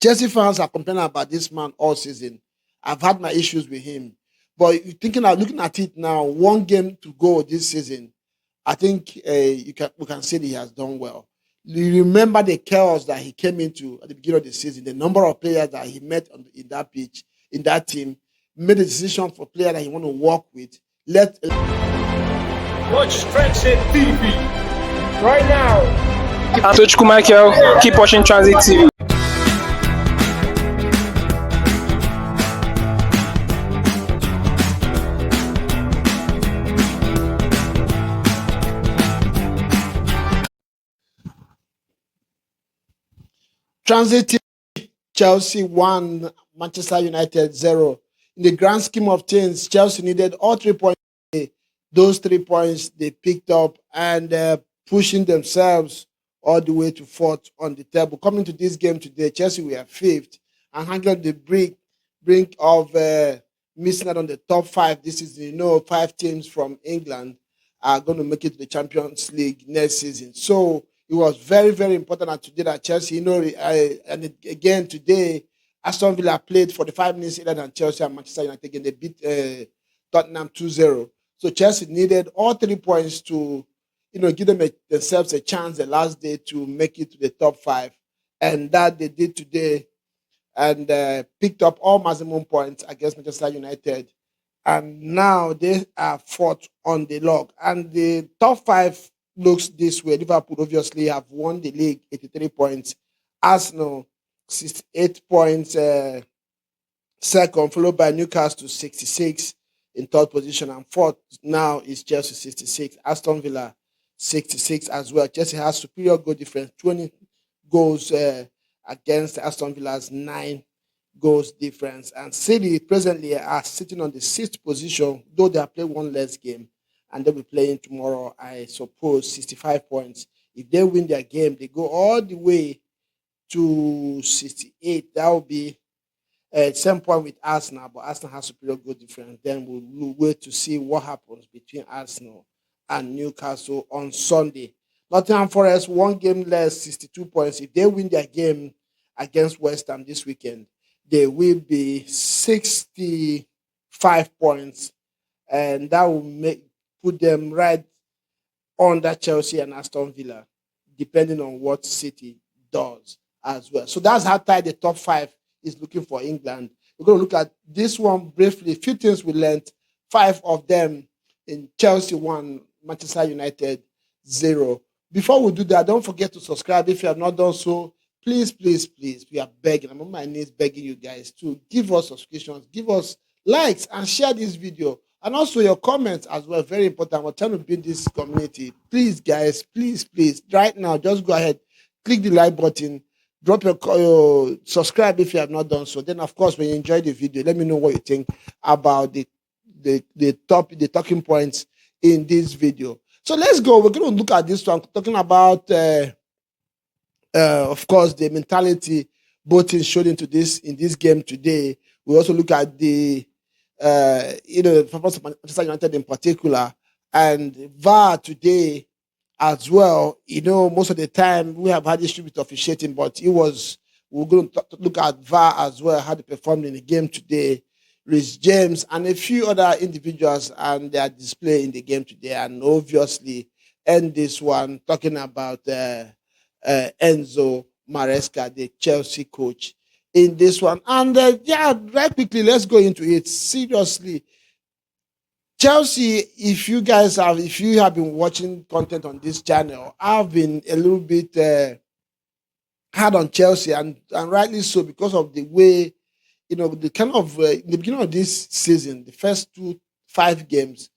Chelsea fans are complaining about this man all season. I've had my issues with him. But looking at it now, one game to go this season, I think we can say that he has done well. You remember the chaos that he came into at the beginning of the season, the number of players that he met in that pitch, in that team, made a decision for players that he want to work with. Watch Transit TV right now. I'm Tochukwu Michael. Keep watching Transit TV. Transit Chelsea 1, Manchester United 0. In the grand scheme of things, Chelsea needed all 3 points. Those 3 points they picked up and pushing themselves all the way to fourth on the table. Coming to this game today, Chelsea were fifth and hanging the brink of missing out on the top 5. This is, 5 teams from England are going to make it to the Champions League next season. So it was very, very important that today that Chelsea, and again today, Aston Villa played 45 minutes later than Chelsea and Manchester United again. They beat Tottenham 2-0. So Chelsea needed all 3 points to, give themselves a chance the last day to make it to the top 5. And that they did today and picked up all maximum points against Manchester United. And now they are fourth on the log. And the top 5 looks this way. Liverpool obviously have won the league, 83 points. Arsenal, 68 points, second, followed by Newcastle, 66 in third position. And fourth now is Chelsea, 66. Aston Villa, 66 as well. Chelsea has superior goal difference, 20 goals against Aston Villa's 9 goals difference. And City presently are sitting on the 6th position, though they have played one less game. And they'll be playing tomorrow, I suppose, 65 points. If they win their game, they go all the way to 68. That will be same point with Arsenal, but Arsenal has superior goal difference. Then we'll wait to see what happens between Arsenal and Newcastle on Sunday. Nottingham Forest, 1 game less, 62 points. If they win their game against West Ham this weekend, they will be 65 points. And that will put them right under Chelsea and Aston Villa, depending on what City does as well. So that's how tight the top 5 is looking for England. We're going to look at this one briefly. A few things we learned. 5 of them in Chelsea 1, Manchester United 0. Before we do that, don't forget to subscribe if you have not done so. Please, please, please, we are begging. I'm on my knees begging you guys to give us subscriptions, give us likes, and share this video. And also your comments as well, very important. We're trying to build this community. Please, guys, please, please, right now, just go ahead, click the like button, drop your subscribe if you have not done so. Then, of course, when you enjoy the video, let me know what you think about the talking points in this video. So let's go. We're going to look at this one, talking about, of course, the mentality both teams showed in this game today. We also look at the the performance of Manchester United in particular, and VAR today as well. Most of the time we have had issue with officiating, but we're going to look at VAR as well, how they performed in the game today. Reece James and a few other individuals and their display in the game today, and obviously end this one talking about Enzo Maresca, the Chelsea coach, in this one. And right quickly, let's go into it. Seriously, Chelsea, if you have been watching content on this channel, I've been a little bit hard on Chelsea, and rightly so, because of the way, the kind of in the beginning of this season, the first 5 games,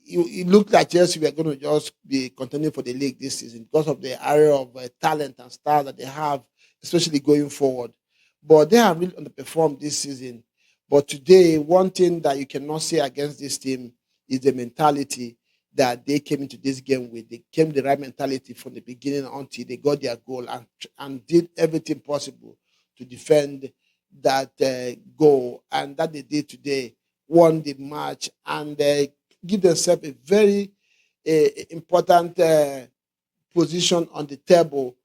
it looked like Chelsea were going to just be contending for the league this season because of the area of talent and stars that they have, especially going forward. But they have really underperformed this season. But today, one thing that you cannot say against this team is the mentality that they came into this game with. They came the right mentality from the beginning until they got their goal and did everything possible to defend that goal. And that they did today, won the match, and give themselves a very important position on the table.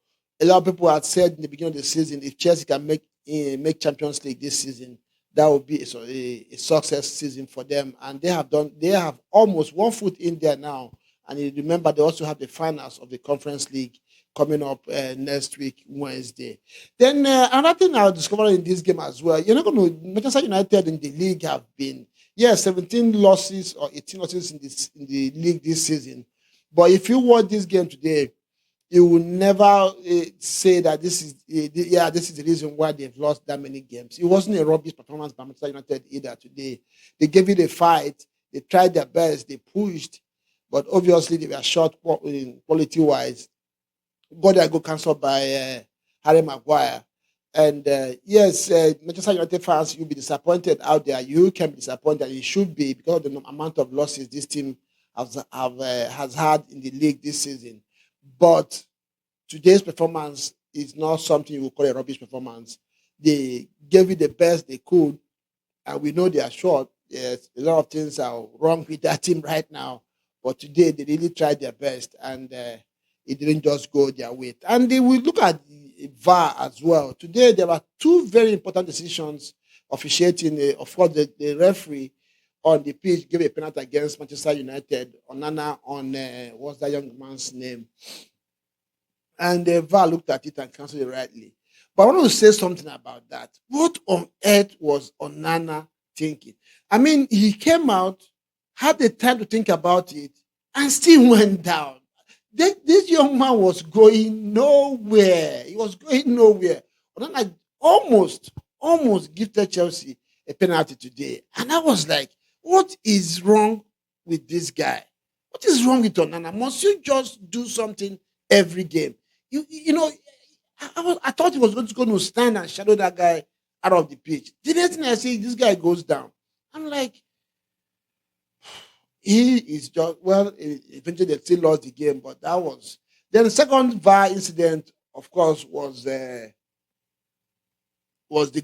A lot of people had said in the beginning of the season, if Chelsea can make make Champions League this season, that would be a success season for them. And they have almost 1 foot in there now. And you remember they also have the finals of the Conference League coming up next week, Wednesday. Then another thing I discovered in this game as well, you're not going to Manchester United in the league have been 17 losses or 18 losses in the league this season. But if you watch this game today, you will never say that this is the reason why they've lost that many games. It wasn't a rubbish performance by Manchester United either today. They gave it a fight. They tried their best. They pushed, but obviously they were short quality wise. Got their goal cancelled by Harry Maguire. And yes, Manchester United fans, you'll be disappointed out there. You can be disappointed. You should be because of the amount of losses this team has had in the league this season. But today's performance is not something you would call a rubbish performance. They gave it the best they could, and we know they are short. Yes, a lot of things are wrong with that team right now. But today they really tried their best, and it didn't just go their way. And they will look at the VAR as well. Today there were two very important decisions officiating. Of course, the referee on the pitch gave a penalty against Manchester United. Onana on what's that young man's name? And the VAR looked at it and cancelled it rightly. But I want to say something about that. What on earth was Onana thinking? I mean, he came out, had the time to think about it, and still went down. This young man was going nowhere. He was going nowhere. Onana almost gifted Chelsea a penalty today. And I was like, what is wrong with this guy? What is wrong with Onana? Must you just do something every game? You know, I thought he was just going to stand and shadow that guy out of the pitch. The next thing I see, this guy goes down. I'm like, he is just, well, eventually they still lost the game, but that was. Then the second VAR incident, of course, was the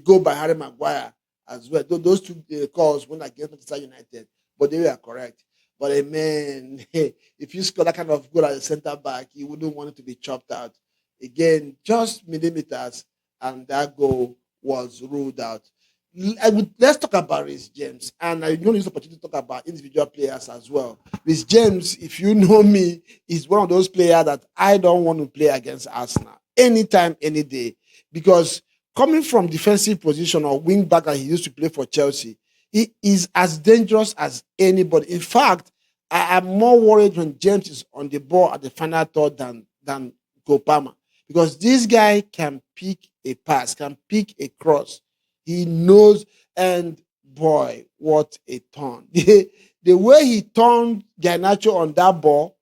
goal by Harry Maguire as well. Those two calls went against Manchester United, but they were correct. But man, if you score that kind of goal as a centre back, you wouldn't want it to be chopped out. Again, just millimeters, and that goal was ruled out. Let's talk about Reece James, and I'm going to use the opportunity to talk about individual players as well. Reece James, if you know me, is one of those players that I don't want to play against Arsenal anytime, any day, because coming from defensive position or wing back that he used to play for Chelsea, he is as dangerous as anybody. In fact, I am more worried when James is on the ball at the final third than Kopama, because this guy can pick a pass, can pick a cross. He knows, and boy, what a turn. The way he turned Garnacho on that ball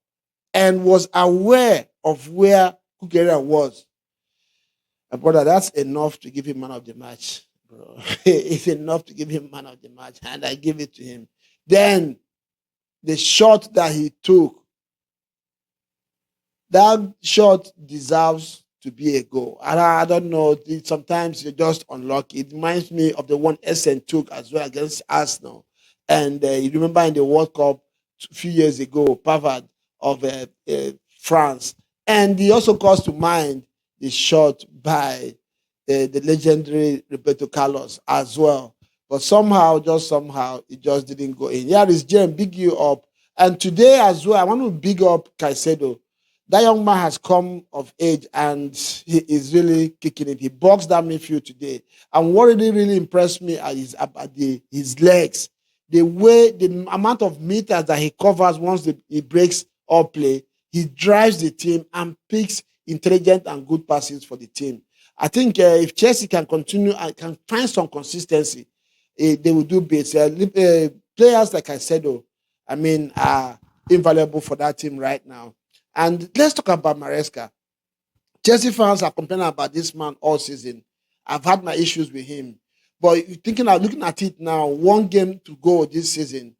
and was aware of where Kukera was. Brother, that's enough to give him man of the match, bro. It's enough to give him man of the match, and I give it to him. Then the shot that he took, that shot deserves to be a goal. And I don't know, sometimes you're just unlucky. It reminds me of the one Essen took as well against Arsenal. And you remember in the World Cup a few years ago, Pavard of France. And he also calls to mind the shot by the legendary Roberto Carlos as well. But somehow, it just didn't go in. Yeah, this James, big you up. And today as well, I want to big up Caicedo. That young man has come of age and he is really kicking it. He boxed that midfield today. And what really impressed me are his legs. The amount of meters that he covers once he breaks all play, he drives the team and picks intelligent and good passes for the team. I think if Chelsea can continue and can find some consistency, they will do bits. Players like I said, are invaluable for that team right now. And let's talk about Maresca. Chelsea fans are complaining about this man all season. I've had my issues with him. But looking at it now, one game to go this season,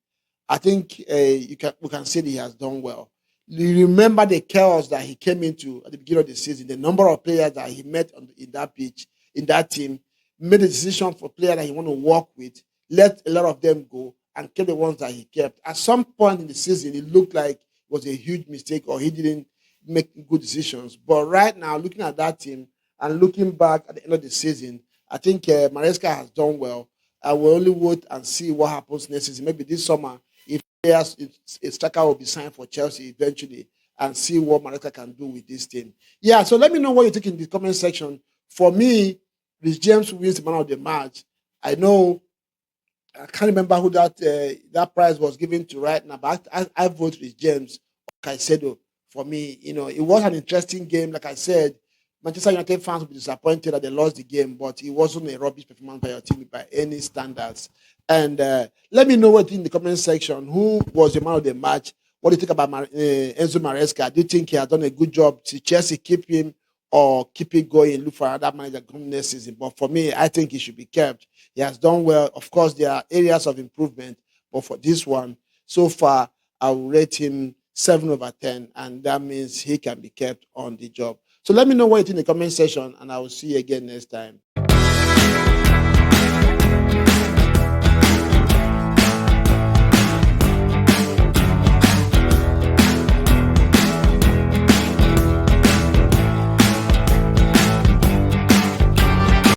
I think we can say that he has done well. You remember the chaos that he came into at the beginning of the season, the number of players that he met in that pitch, in that team, made a decision for players that he want to work with, let a lot of them go, and kept the ones that he kept. At some point in the season, it looked like it was a huge mistake or he didn't make good decisions. But right now, looking at that team and looking back at the end of the season, I think Maresca has done well. I will only wait and see what happens next season. Maybe this summer, if players, if a striker will be signed for Chelsea eventually, and see what Maresca can do with this team. Yeah, so let me know what you think in the comment section. For me, Reece James wins the man of the match. I know I can't remember who that prize was given to right now, but I vote with James Caicedo. For me, it was an interesting game. Like I said, Manchester United fans will be disappointed that they lost the game, but it wasn't a rubbish performance by your team by any standards. And let me know what in the comment section. Who was the man of the match? What do you think about Enzo Maresca? Do you think he has done a good job to Chelsea keep him or keep it going, look for another manager come next season? But for me, I think he should be kept. He has done well. Of course, there are areas of improvement, but for this one, so far, I will rate him 7/10, and that means he can be kept on the job. So let me know what you think in the comment section, and I will see you again next time.